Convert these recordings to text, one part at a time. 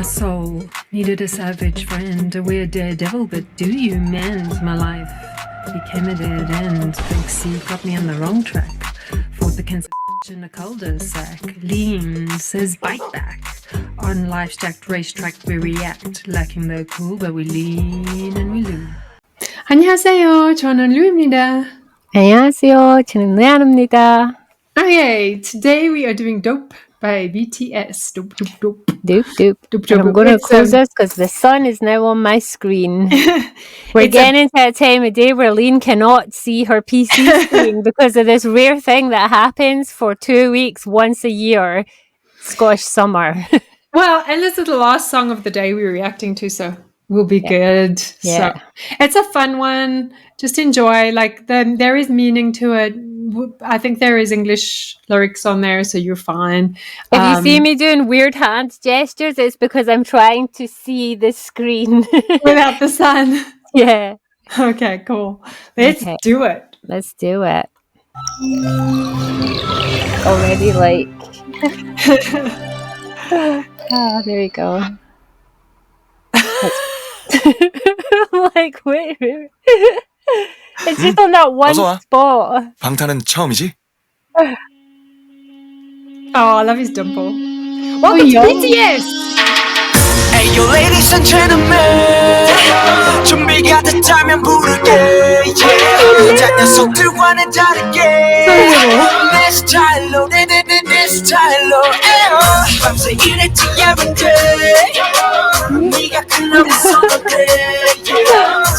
My soul needed a savage friend, a weird daredevil, but do you mend? My life became a dead end. Big C got me on the wrong track. Fought the cancer in a cul-de-sac. Lean says bite back. On life's jacked racetrack we react. Lacking the cool, but we lean and we loo. 안녕하세요. 저는 루입니다. 안녕하세요. 저는 레아입니다. Okay, today we are doing Dope by BTS. Dope, dope, dope. Doop, doop. Dope, And dope. I'm going to close this because the sun is now on my screen. We're getting into a time of day where Lean cannot see her PC screen because of this rare thing that happens for 2 weeks once a year, Scottish summer. Well, and this is the last song of the day we're reacting to, so we'll be good. Yeah. So it's a fun one. Just enjoy. Like there is meaning to it. I think there is English lyrics on there, so you're fine. If you see me doing weird hand gestures, it's because I'm trying to see the screen. Without the sun. Yeah. Okay, cool. Let's do it. Let's do it. Already like... there we go. Like, wait. It's just on that one spot. 방탄은 처음이지? Oh, I love his dimple. Welcome to BTS! Hey yo ladies and gentlemen 준비가 됐다면 부를게 yeah. 자 녀석들과는 다르게 내 스타일로 내 스타일로 밤새 일했지 every day 네가 클럽에서 어때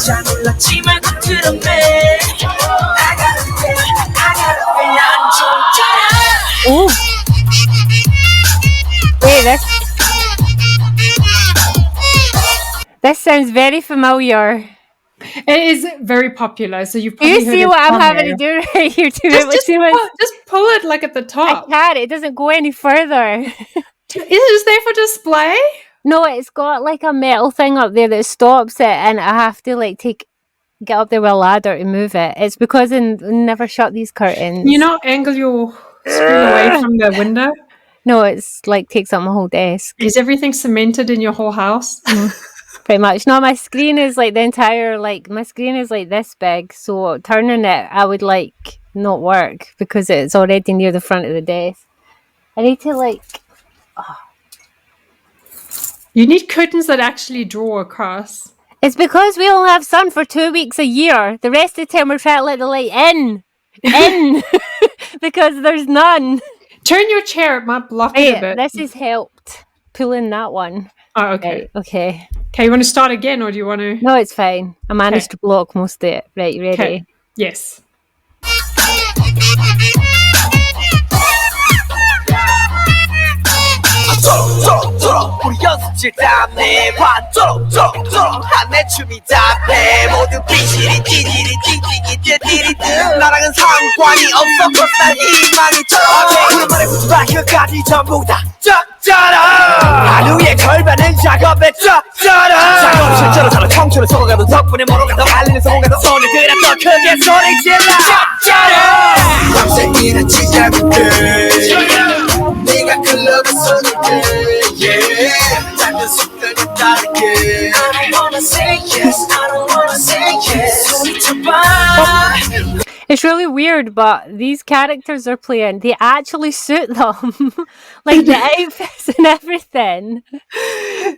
잘 몰랐지만 그 들었네 I gotta pay 난 좋잖아 Ooh. Wait, this sounds very familiar. It is very popular, so you've Do you probably heard see it what I'm having there. to do right here to Just pull it like at the top. I can't. It doesn't go any further. Is it just there for display? No, it's got like a metal thing up there that stops it, and I have to like get up there with a ladder to move it. It's because I never shut these curtains. You not angle your screen away from the window? No, it's like takes up my whole desk. Is everything cemented in your whole house? Pretty much. No, my screen is like my screen is like this big, so turning it, I would like not work because it's already near the front of the desk. I need to You need curtains that actually draw across. It's because we only have sun for 2 weeks a year. The rest of the time we're trying to let the light in. Because there's none. Turn your chair, it might block it a bit. This has helped pulling that one. Oh, okay. Right, okay. Okay, you want to start again or do you want to? No, it's fine. I managed to block most of it. Right, you ready? Okay. Yes. 우리 연습실 답네 반쪽쪽쪽 한내 춤이 답해 모두 삐지리 띠지리 띵띵이 띠띠리뜨 나랑은 상관이 없어 cause 난 희망이 쩔어 우리 말에 구두가 끝까지 전부 다 쩍쩔어 하루의 걸반은 작업에 쩍쩔어 작업 실제로 저런 청춘을 속아가도 덕분에 멀어가도 달리는 성공가도 손을 들어 더 크게 소리 질러 쩍쩔어 밤새 일했지 everyday 네가 클럽에서 놀게 yeah 작은 습관이 다르게 I don't wanna say yes I don't wanna say yes 소리쳐봐 It's really weird, but these characters are playing, they actually suit them. Like the outfits and everything.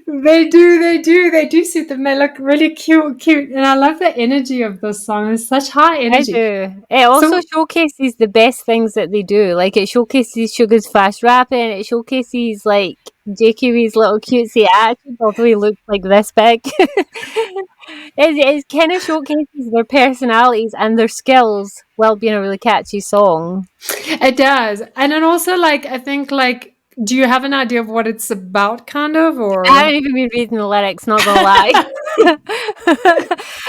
They do suit them. They look really cute. And I love the energy of this song. It's such high energy. I do. It also showcases the best things that they do. Like it showcases Suga's fast rapping, it showcases like JQE's little cutesy attitude, although he looks like this big. It kind of showcases their personalities and their skills while being a really catchy song. It does. And then also I think do you have an idea of what it's about kind of or? I haven't even been reading the lyrics, not gonna lie.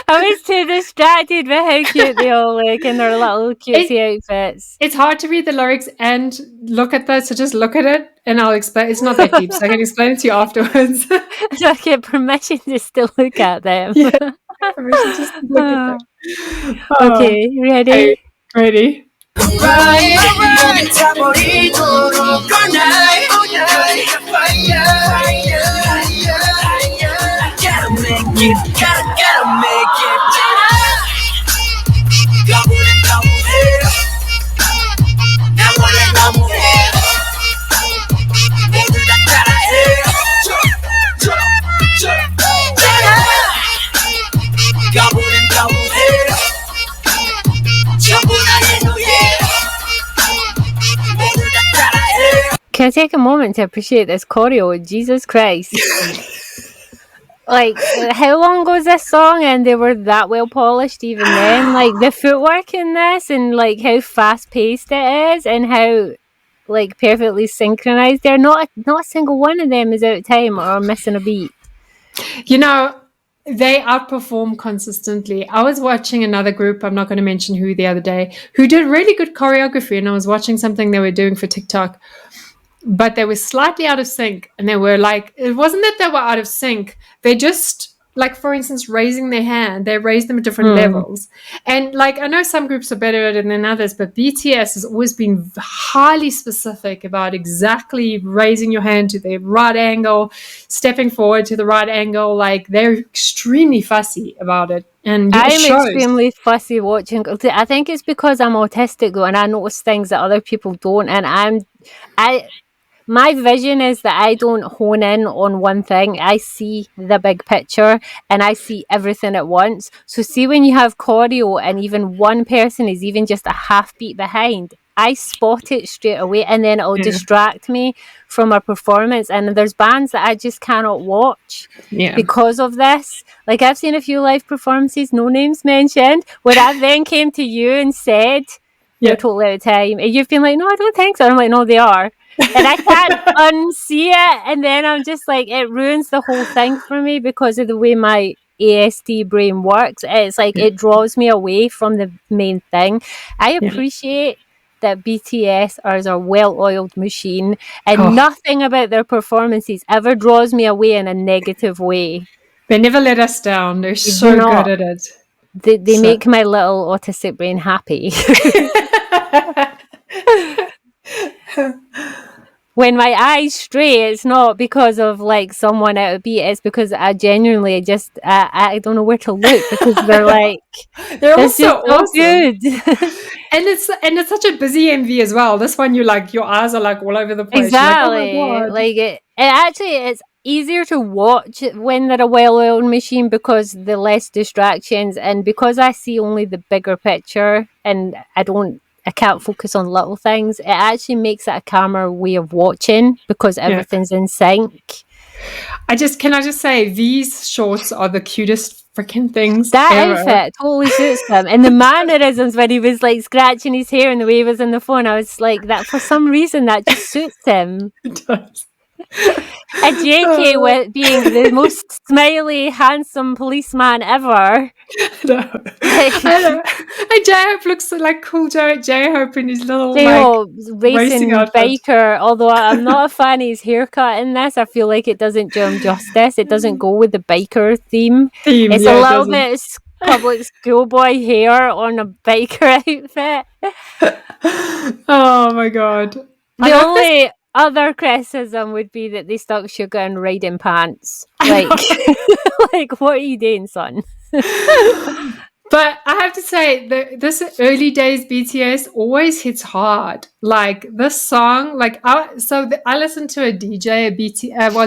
I was too distracted by how cute they all look in their little cutesy outfits. It's hard to read the lyrics and look at that, so just look at it and I'll explain. It's not that deep, so I can explain it to you afterwards. So I get permission to still look at them. Yeah, permission just to look at them. Okay, ready? Okay, ready? 타버리도록 all night, all night, fire, fire, fire. You gotta make it 너무는 너무해 나 원래 너무해 모두 다 따라해 너무는 너무해 전부 다 해노해 모두 다 따라해. Can I take a moment to appreciate this choreo? Jesus Christ. Like, how long goes this song? And they were that well polished even then. Like, the footwork in this and, like, how fast-paced it is and how, like, perfectly synchronized they're. Not a single one of them is out of time or missing a beat. You know, they outperform consistently. I was watching another group, I'm not going to mention who, the other day, who did really good choreography, and I was watching something they were doing for TikTok, but they were slightly out of sync, and they were like, it wasn't that they were out of sync, they just, like, for instance, raising their hand, they raised them at different levels. And, like, I know some groups are better at it than others, but BTS has always been highly specific about exactly raising your hand to the right angle, stepping forward to the right angle. Like, they're extremely fussy about it. And it I'm shows. extremely fussy watching. I think it's because I'm autistic, though, and I notice things that other people don't. And my vision is that I don't hone in on one thing. I see the big picture and I see everything at once. So see, when you have choreo and even one person is even just a half beat behind, I spot it straight away, and then it'll distract me from a performance. And there's bands that I just cannot watch because of this. Like, I've seen a few live performances, no names mentioned, where I then came to you and said, you're totally out of time. And you've been like, no, I don't think so. And I'm like, no, they are. And I can't unsee it. And then I'm just like, it ruins the whole thing for me because of the way my ASD brain works. It's like it draws me away from the main thing. I appreciate that BTS are a well-oiled machine, and nothing about their performances ever draws me away in a negative way. They never let us down. They're so good at it. They make my little autistic brain happy. When my eyes stray, it's not because of like someone out of beat. It's because I genuinely just I don't know where to look because they're like they're all so awesome. Good. And it's such a busy MV as well. This one, you're like, your eyes are like all over the place. Exactly. You're like, oh my God. Like it's easier to watch when they're a well-oiled machine because the less distractions, and because I see only the bigger picture and I can't focus on little things. It actually makes it a calmer way of watching because everything's in sync. Can I just say, these shorts are the cutest freaking things that ever. Outfit totally suits him, and the mannerisms when he was like scratching his hair and the way he was on the phone, I was like, that for some reason that just suits him. It does. A JK with being the most smiley, handsome policeman ever. No. I know. And J-Hope looks like cool J-Hope in his little racing biker. Although I'm not a fan of his haircut in this. I feel like it doesn't do him justice. It doesn't go with the biker theme. It's a little bit public schoolboy hair on a biker outfit. Oh my God. The only other criticism would be that they stuck sugar in riding pants. Like, like, what are you doing, son? But I have to say, this early days BTS always hits hard. Like, this song, like, I listened to a DJ,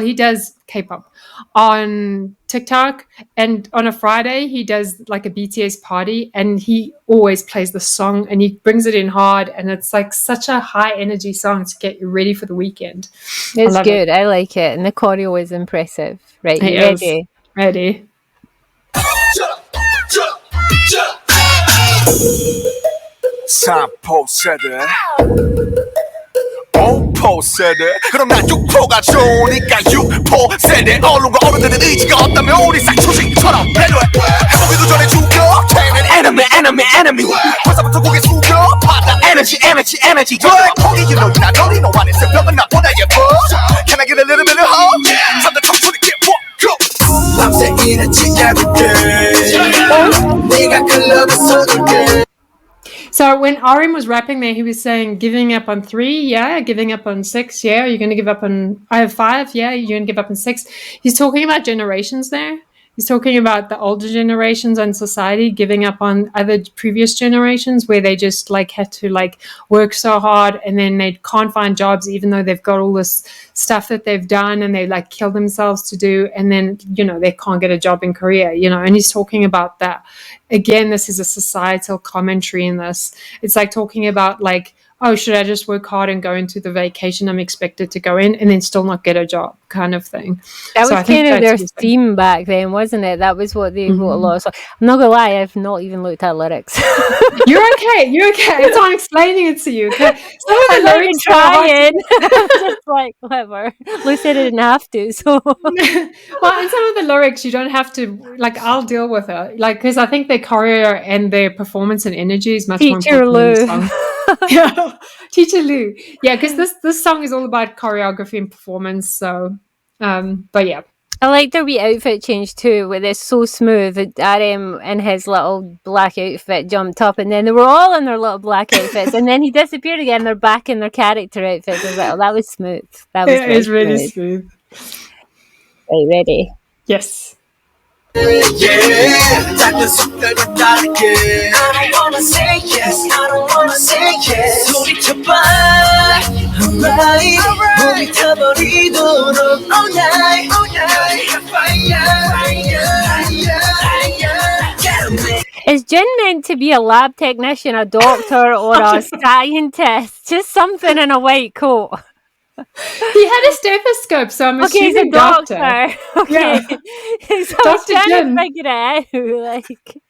he does K-pop on TikTok, and on a Friday he does like a BTS party, and he always plays the song and he brings it in hard, and it's like such a high energy song to get you ready for the weekend. It's good. I like it, and the choreo is impressive. Right, you ready? Ready. 삼포세대 5포세대 그럼 난 6포가 좋으니까 6포세대 언론과 어른들의 의지가 없다면 우리 싹초식처럼 배려해 해보기도 전에 죽여 enemy 벌써부터 고개 숙여 받아 energy 거기 you know 나 너리 너 안에 새벽은 나보다 예뻐 Can I get a little bit of hope? 잠들 청춘이 get woke 밤새 일했지 everyday 네가 클럽에 쏟을게. So when Arim was rapping there, he was saying, giving up on 3, giving up on 6, you're going to give up on, I have 5, you're going to give up on 6. He's talking about generations there. He's talking about the older generations and society giving up on other previous generations where they just like had to like work so hard and then they can't find jobs even though they've got all this stuff that they've done and they like kill themselves to do, and then they can't get a job in Korea, and he's talking about that. Again, this is a societal commentary in this. It's like talking about like, oh, should I just work hard and go into the vacation I'm expected to go in and then still not get a job kind of thing. That was kind of their theme back then, wasn't it? That was what they wrote a lot of songs. I'm not going to lie, I've not even looked at lyrics. You're okay. It's I'm explaining it to you. Okay? Some of the lyrics trying. Just like, whatever. Lou said I didn't have to, so. Well, in some of the lyrics, you don't have to, like, I'll deal with it. Like, because I think their choreo and their performance and energy is much more important than the song. Yeah, Teacher Lou. Yeah, because this song is all about choreography and performance. So, but yeah, I like their wee outfit change too, where it's so smooth. RM in his little black outfit jumped up, and then they were all in their little black outfits, and then he disappeared again. They're back in their character outfits. I was like, oh, that was smooth. That was really smooth. Right, ready? Yes. 작은 숫자가 다르게 I don't wanna say yes, I don't wanna say yes 소리쳐봐 alright 몸이 타버리도록 all night, all night fire, fire. Is Jin meant to be a lab technician, a doctor, or a scientist? Just something in a white coat. He had a stethoscope, so I'm assuming he's a doctor. Okay. Yeah. So Dr. Jin. To figure it out, like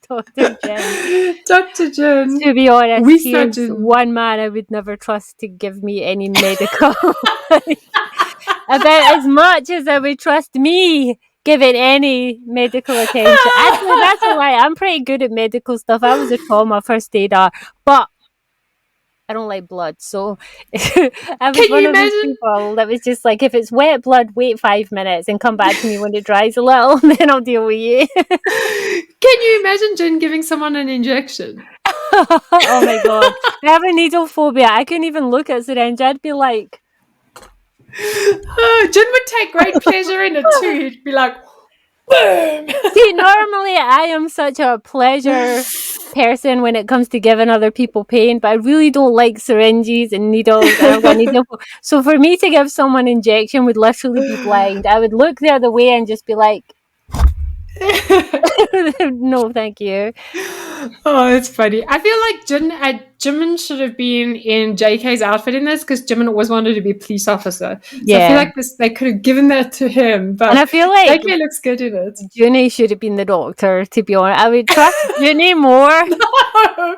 Dr. Jin. Dr. Jin. To be honest, he's one man I would never trust to give me any medical. About as much as I would trust me giving any medical attention. Actually, that's a lie. I'm pretty good at medical stuff. I was a trauma first aider, but I don't like blood, so I was one of those people that was just like, if it's wet blood, wait 5 minutes and come back to me when it dries a little, and then I'll deal with you. Can you imagine Jin giving someone an injection? Oh my god. I have a needle phobia. I couldn't even look at a syringe. I'd be like... Oh, Jin would take great pleasure in it too. He'd be like... Boom. See, normally I am such a pleasure person when it comes to giving other people pain, but I really don't like syringes and needles. So for me to give someone an injection would literally be blind. I would look the other way and just be like, no, thank you. Oh, it's funny. I feel like Jimin should have been in JK's outfit in this because Jimin always wanted to be a police officer. So I feel like they could have given that to him. But and I feel like JK looks good in it. Junie should have been the doctor, to be honest. I would trust Junie more. No.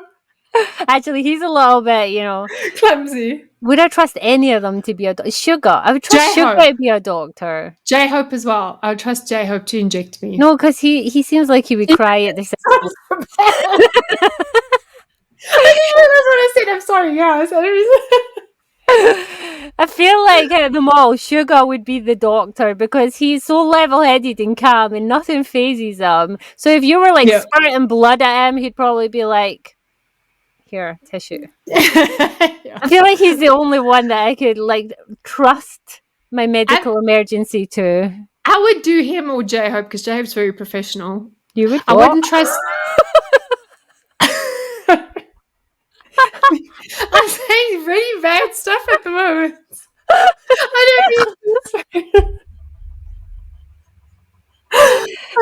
Actually, he's a little bit, clumsy. Would I trust any of them to be a doctor? Sugar. I would trust J-Hope. Sugar to be a doctor. J-Hope as well. I would trust J-Hope to inject me. No, because he seems like he would cry at the same time. That's what I said. I'm sorry, guys. I feel like out of them all, Sugar would be the doctor because he's so level-headed and calm and nothing phases him. So if you were like spurting blood at him, he'd probably be like, here, tissue. I feel like he's the only one that I could like trust my medical emergency to. I would do him or J-Hope because J-Hope's very professional. You would? I wouldn't trust... I'm saying really bad stuff at the moment. I don't mean to.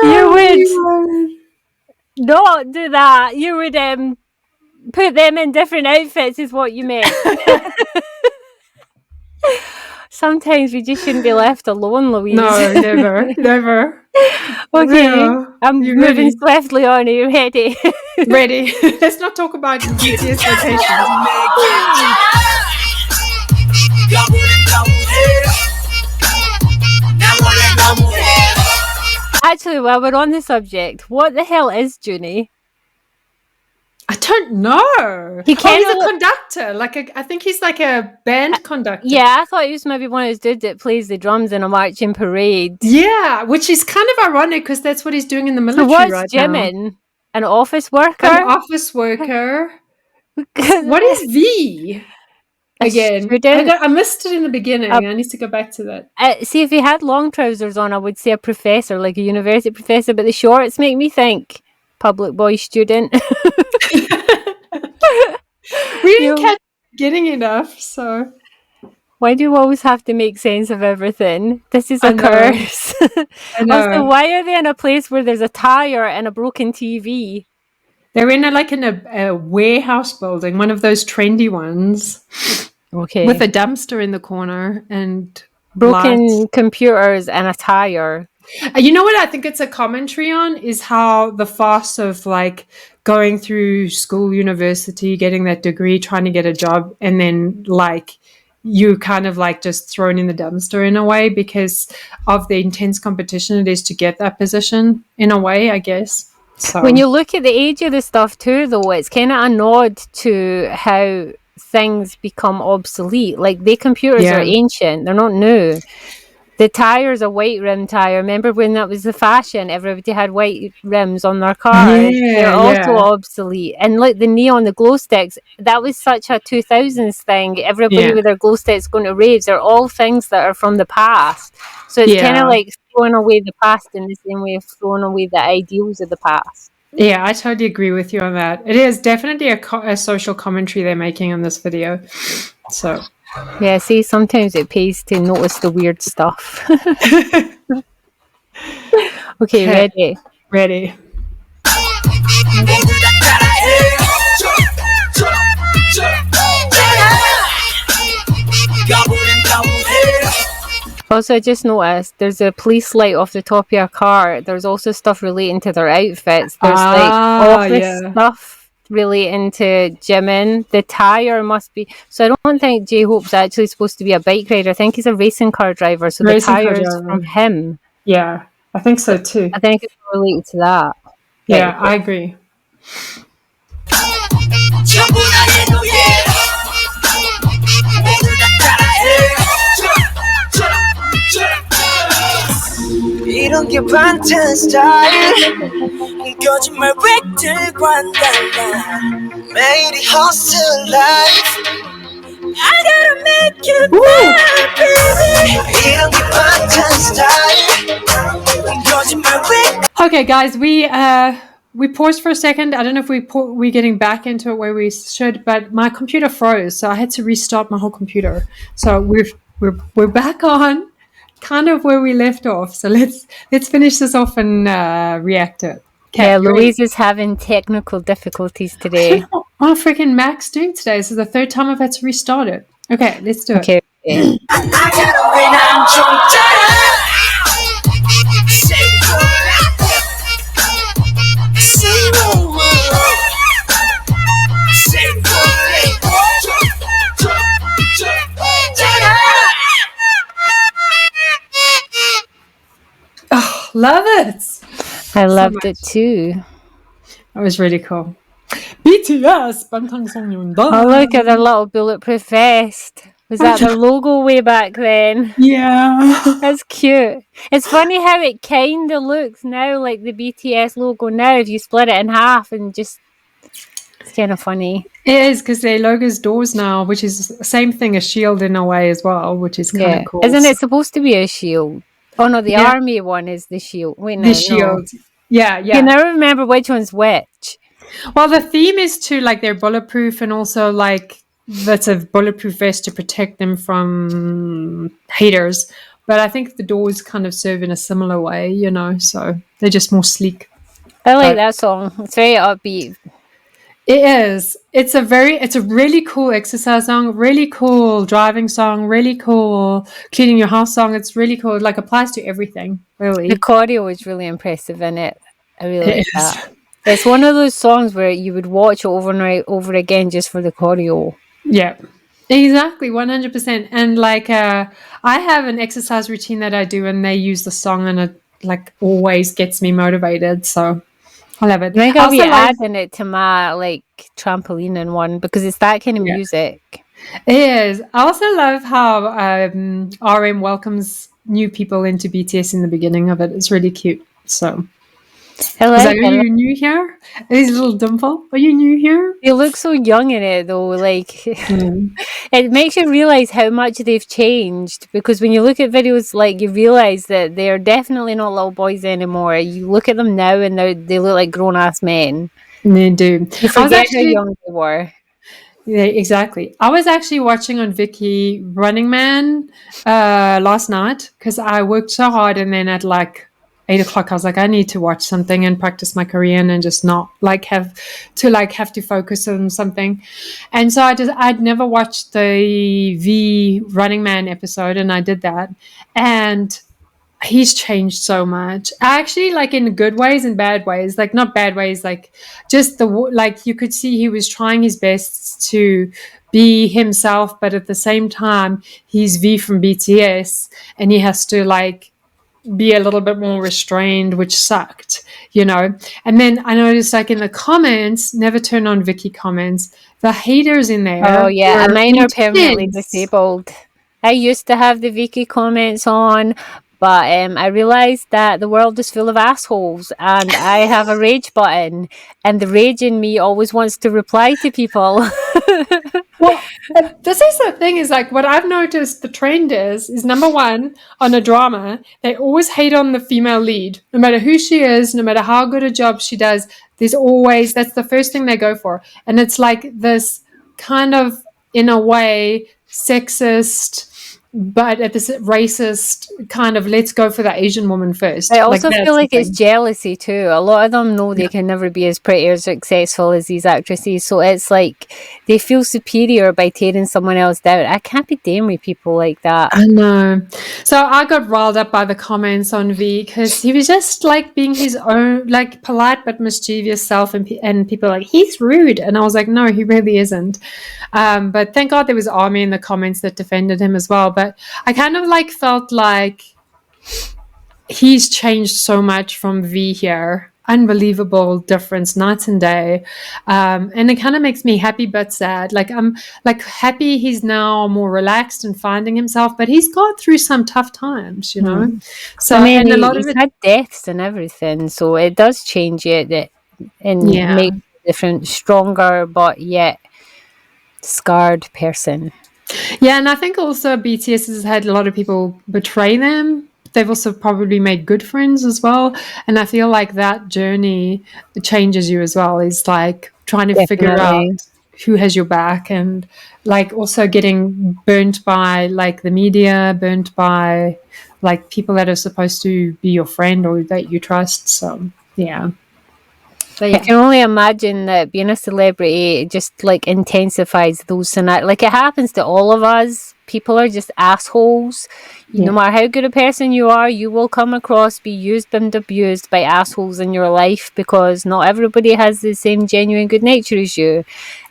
You would not do that. You would put them in different outfits is what you meant. Sometimes we just shouldn't be left alone, Louise. No, never. Okay, yeah. I'm moving swiftly on. Are you ready? Ready. Let's not talk about BTS vacations. Actually, while we're on the subject, what the hell is Junie? I don't know. He's a conductor. I think he's like a band conductor. Yeah, I thought he was maybe one of those dudes that plays the drums in a marching parade. Yeah, which is kind of ironic because that's what he's doing in the military right now. What's Jimin? An office worker? An office worker. What is V? again. student. I missed it in the beginning. I need to go back to that. See, if he had long trousers on, I would say a professor, like a university professor, but the shorts make me think public boy student. We didn't catch the beginning enough, so... Why do you always have to make sense of everything? This is I a know. curse. I know. Also, why are they in a place where there's a tire and a broken TV? They're in a warehouse building, one of those trendy ones, Okay. with a dumpster in the corner and broken lights. computers and a tire. You know what I think it's a commentary on is how the farce of like going through school, university, getting that degree, trying to get a job, and then like you kind of like just thrown in the dumpster in a way because of the intense competition it is to get that position in a way, I guess. So When you look at the age of the stuff too, though, it's kind of a nod to how things become obsolete. Like, the computers are ancient, they're not new. The tire's a white rim tire. Remember when that was the fashion? Everybody had white rims on their cars. They're also obsolete. And like the neon, the glow sticks, that was such a 2000s thing. Everybody with their glow sticks going to raves. They're all things that are from the past. So it's kind of like throwing away the past in the same way of throwing away the ideals of the past. Yeah, I totally agree with you on that. It is definitely a social commentary they're making on this video. So... Yeah, see, sometimes it pays to notice the weird stuff. Okay, ready? Ready. Also, I just noticed there's a police light off the top of your car. There's also stuff relating to their outfits. There's like office stuff relating to Jimin. The tire must be... So I don't think J-Hope's actually supposed to be a bike rider. I think he's a racing car driver. So the tire is from him. Yeah, I think so too. I think it's related to that. Yeah, I agree. 이런 게 방탄 스타일 거짓말 왜 들고 한단다 매일이 hustle life I gotta make you mine baby 이런 게 방탄 스타일 거짓말 왜 Okay, guys, we paused for a second. I don't know if we're getting back into it where we should, but my computer froze, so I had to restart my whole computer. So we're back on kind of where we left off. So let's finish this off and react to it. Okay, yeah, Louise is having technical difficulties today. What freaking Mac's doing today? This is the third time I've had to restart it. Okay, let's do it. Okay. Oh, love it. I loved it too. That was really cool. BTS, 방탄소년단. Oh, look at their little bulletproof vest. Was that their logo way back then? Yeah. That's cute. It's funny how it kind of looks now like the BTS logo now if you split it in half and just... It's kind of funny. It is, because their logo's doors now, which is the same thing as shield in a way as well, which is kind of cool. Isn't it supposed to be a shield? Oh no, the army one is the shield. Wait, no, the shield. No. Yeah. You never remember which one's which. Well, the theme is to like they're bulletproof and also like that's a bulletproof vest to protect them from haters. But I think the doors kind of serve in a similar way, you know, so they're just more sleek. I like that song. It's very upbeat. It is. It's a really cool exercise song, really cool driving song, really cool cleaning your house song. It's really cool. It like applies to everything, really. The choreo is really impressive in it. I really like that. It's one of those songs where you would watch over and over again just for the choreo. Yeah, exactly, 100%. And like I have an exercise routine that I do and they use the song and it like always gets me motivated. So I love it. I think I'll be adding it to my like trampoline and one because it's that kind of music. It is. I also love how RM welcomes new people into BTS in the beginning of it. It's really cute. So Hello. He's like, are you new here? And his little dimple. Are you new here? They look so young in it though, like Mm. it makes you realise how much they've changed, because when you look at videos, like, you realise that they're definitely not little boys anymore. You look at them now and they look like grown-ass men. They do. You I was forget how actually, young they were. yeah, exactly. I was actually watching on Vicky Running Man last night because I worked so hard, and then at like 8 o'clock, I was like, I need to watch something and practice my Korean and just not like have to focus on something. And so I'd never watched the V Running Man episode, and I did that, and he's changed so much. Actually, like in good ways and bad ways. Like not bad ways, like just like you could see he was trying his best to be himself, but at the same time, he's V from BTS, and he has to like be a little bit more restrained, which sucked, you know. And then I noticed, like in the comments, never turn on Vicky comments. The haters in there. Oh yeah, were mine are permanently intense. disabled. I used to have the Vicky comments on, but I realised that the world is full of assholes, and I have a rage button, and the rage in me always wants to reply to people. Well, this is the thing, is like what I've noticed the trend is number one, on a drama, they always hate on the female lead. No matter who she is, no matter how good a job she does, that's the first thing they go for. And it's like this kind of, in a way, sexist, but at this racist kind of, let's go for the Asian woman first. I also that's feel the like it's thing. jealousy too. A lot of them know they can never be as pretty or successful as these actresses, so it's like they feel superior by tearing someone else down. I can't be damned with people like that. I know. So I got riled up by the comments on V because he was just like being his own, like polite but mischievous self, and people were like, he's rude. And I was like, no, he really isn't. But thank God there was Army in the comments that defended him as well. But I kind of like felt like he's changed so much from V here. Unbelievable difference, night and day. And it kind of makes me happy but sad. Like I'm like happy he's now more relaxed and finding himself, but he's gone through some tough times, you know. So I mean, and a lot of he's it, had deaths and everything, so it does change it and yeah. make you a different, stronger, but yet scarred person. Yeah, and I think also BTS has had a lot of people betray them. They've also probably made good friends as well. And I feel like that journey changes you as well. Is like trying to figure out Definitely. who has your back, and like also getting burnt by like the media, burnt by like people that are supposed to be your friend or that you trust. So yeah. But I yeah. can only imagine that being a celebrity just like intensifies those scenarios. Like it happens to all of us. People are just assholes. No matter how good a person you are, you will come across, be used and abused by assholes in your life, because not everybody has the same genuine good nature as you.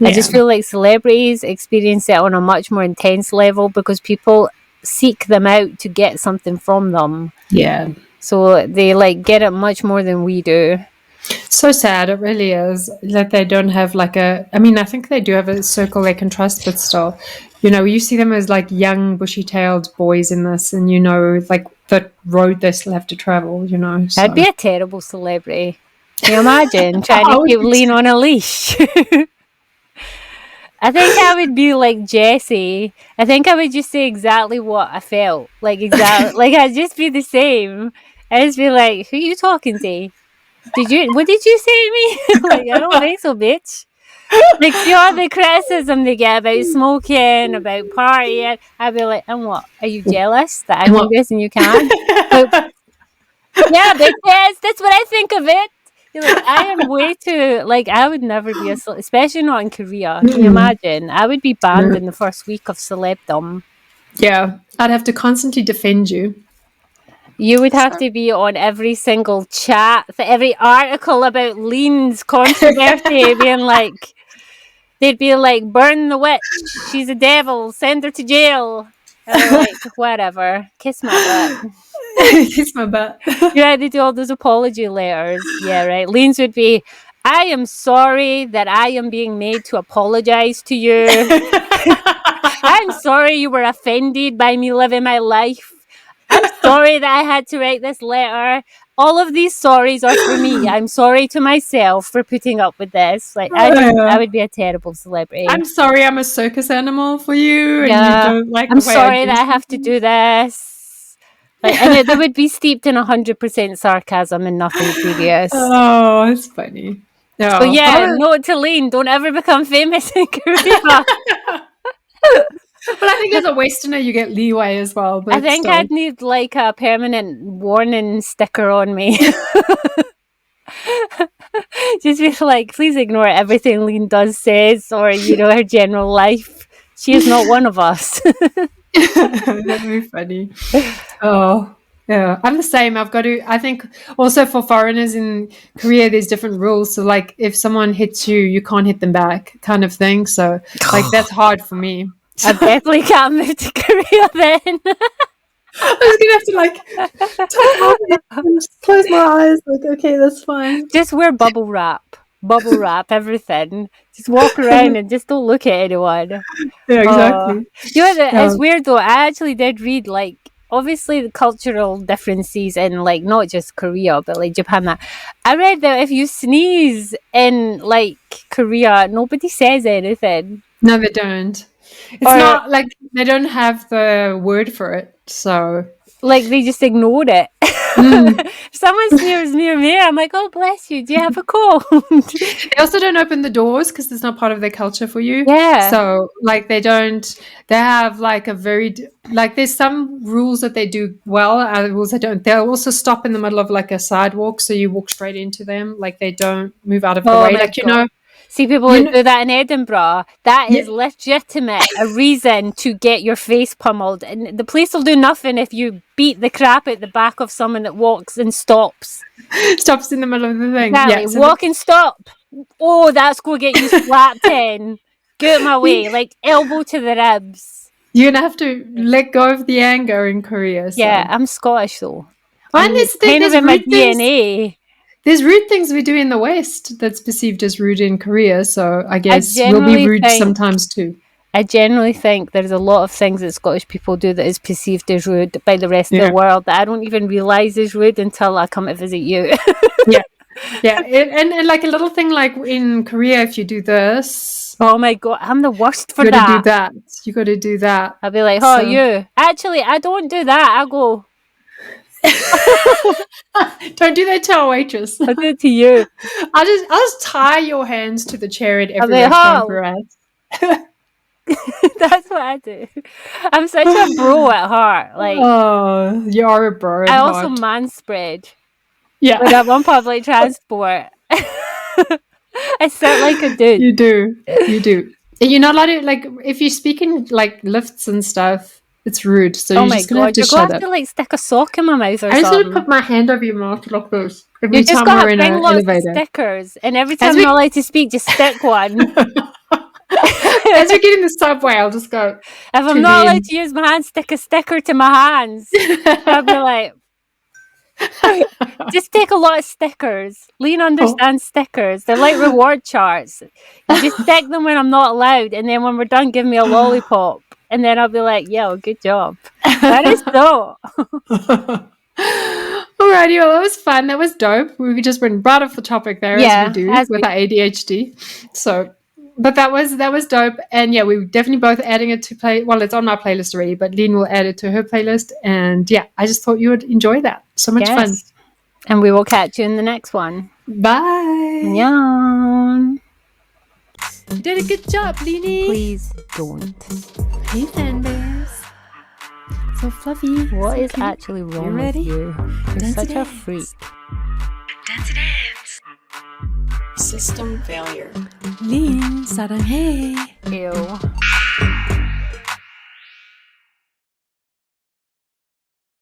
I just feel like celebrities experience it on a much more intense level because people seek them out to get something from them. Yeah. So they like get it much more than we do. So sad, it really is, that they don't have like I mean, I think they do have a circle they can trust, but still, you know, you see them as like young, bushy-tailed boys in this, and you know, like the road they still have to travel, you know. So. I'd be a terrible celebrity. Can you imagine trying I to would keep be Lean on a leash? I think I would be like Jessie. I think I would just say exactly what I felt. Like exactly, like I'd just be the same. I'd just be like, "Who you talking to? What did you say to me?" Like, I don't think so, bitch. Like, see all the criticism they get about smoking, about partying. I'd be like, and what? Are you jealous that I do this and you can't? Like, yeah, because that's what I think of it. You're like, I am way too, like, I would never be especially not in Korea. Can you imagine? I would be banned in the first week of celebdom. Yeah, I'd have to constantly defend you. You would have to be on every single chat, for every article about Lean's controversy, being like, they'd be like, burn the witch, she's a devil, send her to jail. And they're like, whatever, kiss my butt. Kiss my butt. Yeah, they do all those apology letters. Yeah, right. Lean's would be, I am sorry that I am being made to apologize to you. I'm sorry you were offended by me living my life. I'm sorry that I had to write this letter. all of these sorries are for me. I'm sorry to myself for putting up with this. Like, I would be a terrible celebrity. I'm sorry I'm a circus animal for you, and Yeah. you don't like I'm the way sorry I do that I have to do this. Like, and they would be steeped in 100% sarcasm and nothing serious. Oh, it's funny. No. So yeah, note to Lean, don't ever become famous in Korea. But I think as a Westerner, you get leeway as well. But I think still. I'd need like a permanent warning sticker on me. Just be like, please ignore everything Lean does, says, or, you know, her general life. She is not one of us. That'd be funny. Oh, yeah. I'm the same. I think also for foreigners in Korea, there's different rules. So, like, if someone hits you, you can't hit them back, kind of thing. So, like, that's hard for me. I definitely can't move to Korea then. I was gonna have to like just close my eyes. Like, okay, that's fine. Just wear bubble wrap, everything. Just walk around and just don't look at anyone. Yeah, exactly. You know, it's weird though. I actually did read, like, obviously the cultural differences in, like, not just Korea but like Japan. That I read that if you sneeze in like Korea, nobody says anything. No, they don't. It's not like they don't have the word for it. So, like, they just ignore it. If someone sneers near me, I'm like, oh, bless you. Do you have a cold? They also don't open the doors because it's not part of their culture for you. Yeah. So, like, they have like a very, like, there's some rules that they do well, other rules they don't. They'll also stop in the middle of like a sidewalk. So you walk straight into them. Like, they don't move out of the way. Like, God. you know. See, people who do that in Edinburgh, that is legitimate a reason to get your face pummeled. And the police will do nothing if you beat the crap at the back of someone that walks and stops. Stops in the middle of the thing. Exactly. Yeah, so walk and stop. Oh, that's going to get you slapped in. Get my way. Like, elbow to the ribs. You're going to have to let go of the anger in Korea. So. Yeah, I'm Scottish though. And there's in my rude things. DNA. There's rude things we do in the West that's perceived as rude in Korea, so I guess we'll be rude sometimes too. I generally think there's a lot of things that Scottish people do that is perceived as rude by the rest of the world that I don't even realise is rude until I come to visit you. Yeah. And like a little thing like in Korea, if you do this... Oh my God, I'm the worst for that. You got to do that. I'll be like, oh, you. Actually, I don't do that. I go... Don't do that to our waitress. I'll do it to you. I'll just tie your hands to the chair at every restaurant we're at. That's what I do. I'm such a bro at heart. Like, oh, you are a bro at I heart. also manspread. Yeah. When I'm on public transport. I sound like a dude. You do. And you're not allowed to, like, if you speak in like lifts and stuff, it's rude. So you're just gonna have to shut up. To like stick a sock in my mouth or something. I just want to put my hand over your mouth like this every you just time gotta we're in an elevator. Stickers, and every time I'm not allowed to speak, just stick one. As we get in the subway, I'll just go. If I'm not allowed to use my hand, stick a sticker to my hands. I'll be like, just take a lot of stickers. Lean understands stickers. They're like reward charts. You just stick them when I'm not allowed, and then when we're done, give me a lollipop. And then I'll be like, yo, good job. That is so. Alrighty, well, that was fun. That was dope. We just went right off the topic there, as we do with our ADHD. So, but that was dope. And yeah, we definitely both adding it to play. Well, it's on my playlist already, but Lean will add it to her playlist. And yeah, I just thought you would enjoy that. So much fun. And we will catch you in the next one. Bye. Yeah. You did a good job, Leanie. Please don't. Hey, fan bears. So fluffy. What is actually wrong with you? You're such a freak. Dance. System failure. Lean, 사랑해. Ew.